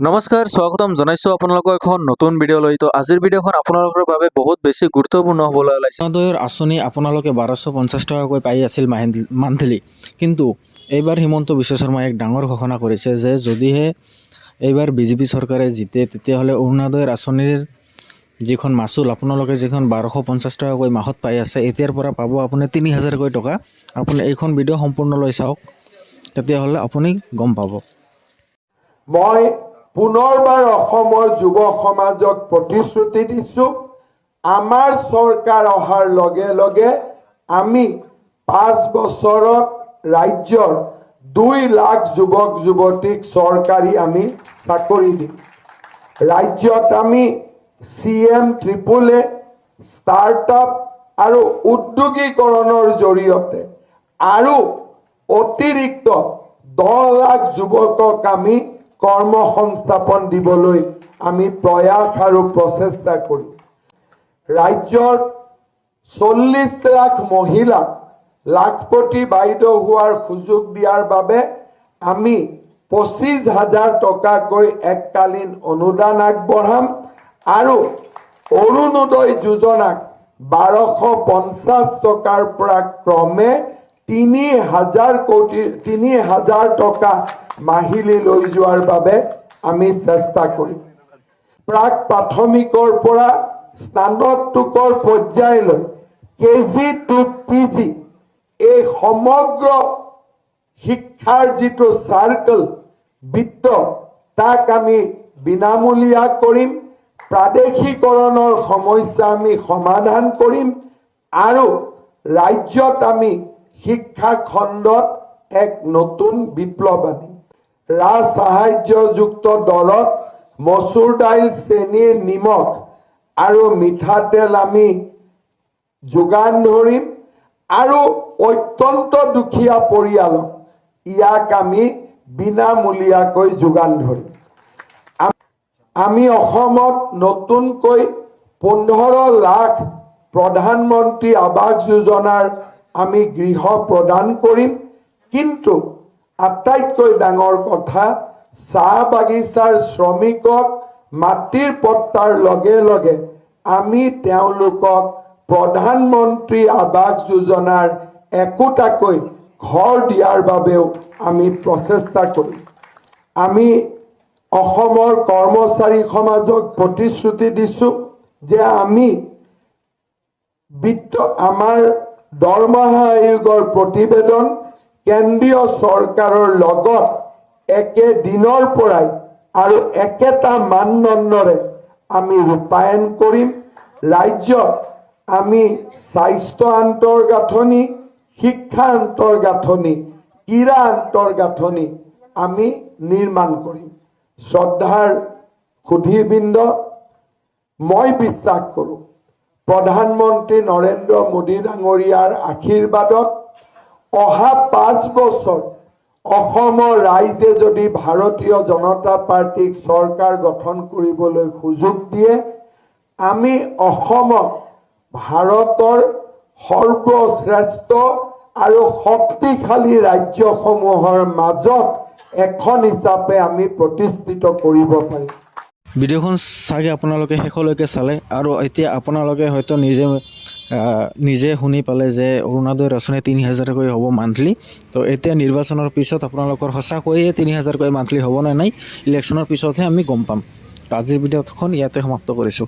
নমস্কাৰ স্বাগতম জনাইছো আপোনালোকক এখন নতুন ভিডিঅ' লৈ। তো আজিৰ ভিডিঅ'খন আপোনালোকৰ বাবে বহুত বেছি গুৰুত্বপূৰ্ণ হ'বলৈ ওলাইছে। অৰুণোদয়ৰ আঁচনি আপোনালোকে 1250 টকাকৈ পাই আছিল মান্থলি, কিন্তু এইবাৰ হিমন্ত বিশ্ব শৰ্মাই এক ডাঙৰ ঘোষণা কৰিছে যে যদিহে এইবাৰ বিজেপি চৰকাৰে জিতে তেতিয়াহ'লে অৰুণোদয়ৰ আঁচনিৰ যিখন মাচুল আপোনালোকে যিখন 1250 টকাকৈ মাহত পাই আছে এতিয়াৰ পৰা পাব আপুনি 3000কৈ টকা। আপুনি এইখন ভিডিঅ' সম্পূৰ্ণলৈ চাওক, তেতিয়াহ'লে আপুনি গম পাব। মই পুনৰবাৰ অসমৰ যুৱ সমাজক প্ৰতিশ্ৰুতি দিছোঁ, আমাৰ চৰকাৰ অহাৰ লগে লগে আমি 5 বছৰত ৰাজ্যৰ 2 লাখ যুৱক যুৱতীক চৰকাৰী আমি চাকৰি দিম। ৰাজ্যত আমি CM-AAA ষ্টাৰ্টআপ আৰু উদ্যোগীকৰণৰ জৰিয়তে আৰু অতিৰিক্ত 10 লাখ যুৱকক আমি কৰ্মসংস্থাপন দিবলৈ আমি প্ৰয়াস আৰু প্ৰচেষ্টা কৰিম। ৰাজ্যৰ 40 লাখ মহিলাক লাখপতি বাইদেউ হোৱাৰ সুযোগ দিয়াৰ বাবে আমি 25,000 টকাকৈ এককালীন অনুদান আগবঢ়াম আৰু অৰুণোদয় যোজনাক 1250 টকাৰ পৰা ক্ৰমে 3,000 টকা মাহিলী লৈ যোৱাৰ বাবে আমি চেষ্টা কৰিম। প্ৰাক প্ৰাথমিকৰ পৰা স্নাতকোত্তৰ পৰ্যায়লৈ KG to PG এই সমগ্ৰ শিক্ষাৰ যিটো চাৰ্কেল বৃত্ত তাক আমি বিনামূলীয়া কৰিম। প্ৰাদেশিকৰণৰ সমস্যা আমি সমাধান কৰিম আৰু ৰাজ্যত আমি শিক্ষা খণ্ডত এক নতুন বিপ্লৱ আনিম। ৰাজ সাহায্যযুক্ত দলত মচুৰ দাইল, চেনিৰ, নিমখ আৰু মিঠাতেল আমি যোগান ধৰিম আৰু অত্যন্ত দুখীয়া পৰিয়ালক ইয়াক আমি বিনামূলীয়াকৈ যোগান ধৰিম। আমি অসমত নতুনকৈ 15 লাখ প্ৰধানমন্ত্ৰী আৱাস যোজনাৰ আমি গৃহ প্ৰদান কৰিম। কিন্তু আটাইতকৈ ডাঙৰ কথা, চাহ বাগিচাৰ শ্ৰমিকক মাটিৰ পট্টাৰ লগে লগে আমি তেওঁলোকক প্ৰধানমন্ত্ৰী আৱাস যোজনাৰ একোটাকৈ ঘৰ দিয়াৰ বাবেও আমি প্ৰচেষ্টা কৰিম। আমি অসমৰ কৰ্মচাৰী সমাজক প্ৰতিশ্ৰুতি দিছোঁ যে আমি আমাৰ দৰমহা আয়োগৰ প্ৰতিবেদন কেন্দ্ৰীয় চৰকাৰৰ লগত একে দিনৰ পৰাই আৰু একেটা মানদণ্ডৰে আমি ৰূপায়ণ কৰিম। ৰাজ্যত আমি স্বাস্থ্য আন্তঃগাঁথনি, শিক্ষা আন্তঃগাঁথনি, ক্ৰীড়া আন্তঃগাঁথনি আমি নিৰ্মাণ কৰিম। শ্ৰদ্ধাৰ সুধীবৃন্দ, মই বিশ্বাস কৰোঁ প্ৰধানমন্ত্ৰী নৰেন্দ্ৰ মোদী ডাঙৰীয়াৰ আশীৰ্বাদত অহা 5 বছৰ অসমৰ ৰাইজে যদি ভাৰতীয় জনতা পাৰ্টিক চৰকাৰ গঠন কৰিবলৈ সুযোগ দিয়ে, আমি অসমক ভাৰতৰ সৰ্বশ্ৰেষ্ঠ আৰু শক্তিশালী ৰাজ্যসমূহৰ মাজত এখন হিচাপে আমি প্ৰতিষ্ঠিত কৰিব পাৰিম। ভিডিঅ'খন চাগে আপোনালোকে শেষলৈকে চালে আৰু এতিয়া আপোনালোকে হয়তো নিজে শুনি পালে যে অৰুণোদয়ৰ আঁচনি 3,000কৈ হ'ব মান্থলি। তো এতিয়া নিৰ্বাচনৰ পিছত আপোনালোকৰ সঁচাকৈয়ে 3,000কৈ মান্থলি হ'ব নে নাই, ইলেকশ্যনৰ পিছতহে আমি গম পাম। আজিৰ ভিডিঅ'খন ইয়াতে সমাপ্ত কৰিছোঁ।